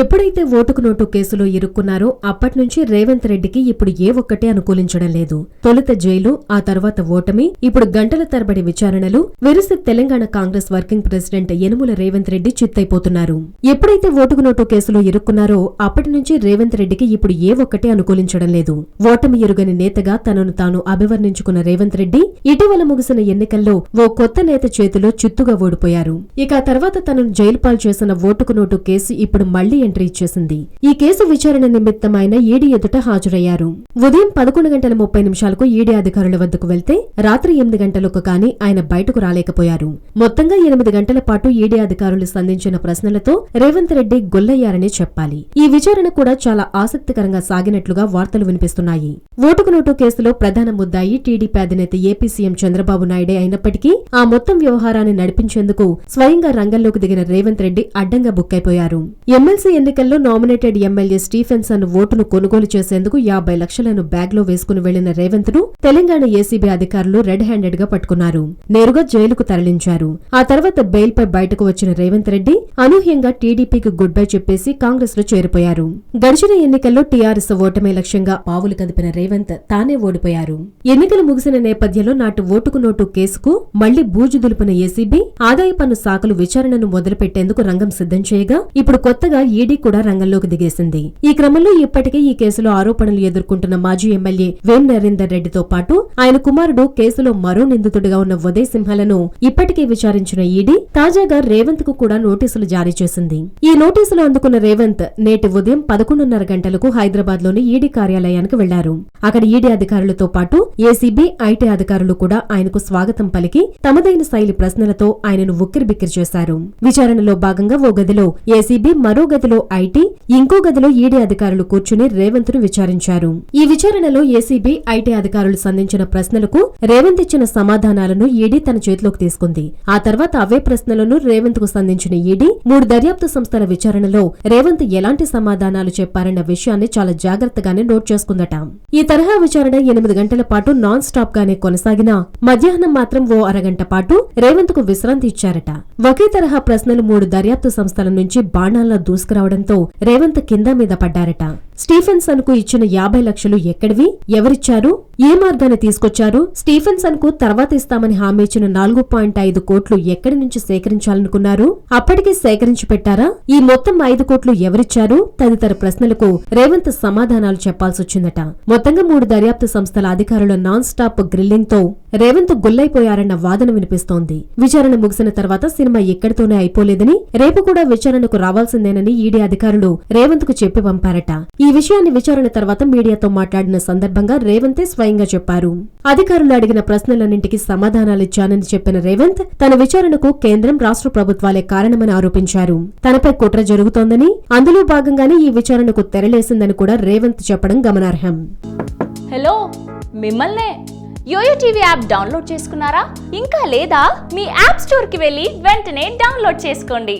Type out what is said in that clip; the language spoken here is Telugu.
ఎప్పుడైతే ఓటుకు నోటు కేసులో ఇరుక్కున్నారో అప్పట్నుంచి రేవంత్ రెడ్డికి ఇప్పుడు ఏ ఒక్కటే అనుకూలించడం లేదు. తొలుత జైలు, ఆ తర్వాత ఓటమి, ఇప్పుడు గంటల తరబడి విచారణలు వెరసి తెలంగాణ కాంగ్రెస్ వర్కింగ్ ప్రెసిడెంట్ యనుమల రేవంత్ రెడ్డి చిత్తైపోతున్నారు. ఎప్పుడైతే ఓటుకు నోటు కేసులో ఇరుక్కున్నారో అప్పటి నుంచి రేవంత్ రెడ్డికి ఇప్పుడు ఏ ఒక్కటే అనుకూలించడం లేదు. ఓటమి ఎరుగని నేతగా తనను తాను అభివర్ణించుకున్న రేవంత్ రెడ్డి ఇటీవల ముగిసిన ఎన్నికల్లో ఓ కొత్త నేత చేతిలో చిత్తుగా ఓడిపోయారు. ఇక ఆ తర్వాత తనను జైలు పాలు చేసిన ఓటుకు నోటు కేసు ఇప్పుడు మళ్లీ ఎంట్రీ ఇచ్చేసింది. ఈ కేసు విచారణ నిమిత్తం ఆయన ఈడీ ఎదుట హాజరయ్యారు. ఉదయం 11:30 ఈడీ అధికారుల వద్దకు వెళ్తే రాత్రి 8 గంటలకు కానీ ఆయన బయటకు రాలేకపోయారు. మొత్తంగా 8 గంటల పాటు ఈడీ అధికారులు సంధించిన ప్రశ్నలతో రేవంత్ రెడ్డి గొల్లయ్యారనే చెప్పాలి. ఈ విచారణ కూడా చాలా ఆసక్తికరంగా సాగినట్లుగా వార్తలు వినిపిస్తున్నాయి. ఓటుకు నోటు కేసులో ప్రధాన ముద్దాయి టీడీపీ అధినేత ఏపీ సీఎం చంద్రబాబు నాయుడే అయినప్పటికీ ఆ మొత్తం వ్యవహారాన్ని నడిపించేందుకు స్వయంగా రంగంలోకి దిగిన రేవంత్ రెడ్డి అడ్డంగా బుక్కైపోయారు. ఎమ్మెల్సీ ఎన్నికల్లో నామినేటెడ్ ఎమ్మెల్యే స్టీఫెన్సన్ ఓటును కొనుగోలు చేసేందుకు 50 లక్షలను బ్యాగ్లో వేసుకుని వెళ్లిన రేవంత్ ను తెలంగాణ ఏసీబీ అధికారులు రెడ్ హ్యాండెడ్ గా పట్టుకున్నారు. నేరుగా జైలుకు తరలించారు. ఆ తర్వాత బెయిల్ పై బయటకు వచ్చిన రేవంత్ రెడ్డి అనూహ్యంగా టీడీపీకి గుడ్ బై చెప్పేసి కాంగ్రెస్ లో చేరిపోయారు. గడిచిన ఎన్నికల్లో టీఆర్ఎస్ ఓటమే లక్ష్యంగా పావులు కదిపిన రేవంత్ తానే ఓడిపోయారు. ఎన్నికలు ముగిసిన నేపథ్యంలో నాటి ఓటుకు నోటు కేసుకు మళ్లీ బూజు దులిపిన ఏసీబీ ఆదాయ పన్ను శాఖలు విచారణను మొదలుపెట్టేందుకు రంగం సిద్ధం చేయగా ఇప్పుడు కొత్తగా ఈడీ కూడా రంగంలోకి దిగేసింది. ఈ క్రమంలో ఇప్పటికే ఈ కేసులో ఆరోపణలు ఎదుర్కొంటున్న మాజీ ఎమ్మెల్యే వేం నరేందర్ రెడ్డితో పాటు ఆయన కుమారుడు కేసులో మరో నిందితుడిగా ఉన్న ఉదయ్ సింహాలను ఇప్పటికే విచారించిన ఈడీ తాజాగా రేవంత్ కు కూడా నోటీసులు జారీ చేసింది. ఈ నోటీసులు అందుకున్న రేవంత్ నేటి ఉదయం 11:30 గంటలకు హైదరాబాద్ లోని ఈడీ కార్యాలయానికి వెళ్లారు. అక్కడ ఈడీ అధికారులతో పాటు ఏసీబీ, ఐటీ అధికారులు కూడా ఆయనకు స్వాగతం పలికి తమదైన శైలి ప్రశ్నలతో ఆయనను ఉక్కిరిబిక్కిరి చేశారు. విచారణలో భాగంగా ఓ గదిలో ఏసీబీ, మరో గదిలో ఐటీ, ఇంకో గదిలో ఈడీ అధికారులు కూర్చుని రేవంత్ ను విచారించారు. ఈ విచారణలో ఏసీబీ, ఐటీ అధికారులు సంధించిన ప్రశ్నలకు రేవంత్ ఇచ్చిన సమాధానాలను ఈడీ తన చేతిలోకి తీసుకుంది. ఆ తర్వాత అవే ప్రశ్నలను రేవంత్ కు సంధించిన ఈడీ 3 దర్యాప్తు సంస్థల విచారణలో రేవంత్ ఎలాంటి సమాధానాలు చెప్పారన్న విషయాన్ని చాలా జాగ్రత్తగానే నోట్ చేసుకుందట. ఈ తరహా విచారణ 8 గంటల పాటు నాన్ స్టాప్ గానే కొనసాగినా మధ్యాహ్నం మాత్రం ఓ అరగంట పాటు రేవంత్ కు విశ్రాంతి ఇచ్చారట. ఒకే తరహా ప్రశ్నలు 3 దర్యాప్తు సంస్థల నుంచి బాణాల్లో దూసుకురావడంతో రేవంత్ కింద మీద పడ్డారట. స్టీఫెన్సన్ కు ఇచ్చిన 50 లక్షలు ఎక్కడివి, ఎవరిచ్చారు, ఏ మార్గాన్ని తీసుకొచ్చారు, స్టీఫెన్సన్ కు తర్వాత ఇస్తామని హామీ ఇచ్చిన 4.5 కోట్లు ఎక్కడి నుంచి సేకరించాలనుకున్నారు, అప్పటికే సేకరించి పెట్టారా, ఈ మొత్తం 5 కోట్లు ఎవరిచ్చారు తదితర ప్రశ్నలకు రేవంత్ సమాధానాలు చెప్పాల్సొచ్చిందట. మొత్తంగా 3 దర్యాప్తు సంస్థల అధికారుల నాన్ స్టాప్ గ్రిల్లింగ్ తో రేవంత్ గుల్లైపోయారన్న వాదన వినిపిస్తోంది. విచారణ ముగిసిన తర్వాత సినిమా ఇక్కడితోనే అయిపోలేదని, రేపు కూడా విచారణకు రావాల్సిందేనని ఈడీ అధికారులు రేవంత్ కు చెప్పి పంపారట. ఈ విషయాన్ని విచారణ తర్వాత మీడియాతో మాట్లాడిన సందర్భంగా రేవంతే స్వయంగా చెప్పారు. అధికారులు అడిగిన ప్రశ్నలన్నింటికి సమాధానాలిచ్చానని చెప్పిన రేవంత్ తన విచారణకు కేంద్రం, రాష్ట్ర ప్రభుత్వాలే కారణమని ఆరోపించారు. తనపై కుట్ర జరుగుతోందని, అందులో భాగంగానే ఈ విచారణకు తెరలేసిందని కూడా రేవంత్ చెప్పడం గమనార్హం. హలో, మిమ్మల్నే యోయో టీవీ యాప్ డౌన్లోడ్ చేసుకున్నారా? ఇంకా లేదా? మీ యాప్ స్టోర్ కి వెళ్ళి వెంటనే డౌన్లోడ్ చేసుకోండి.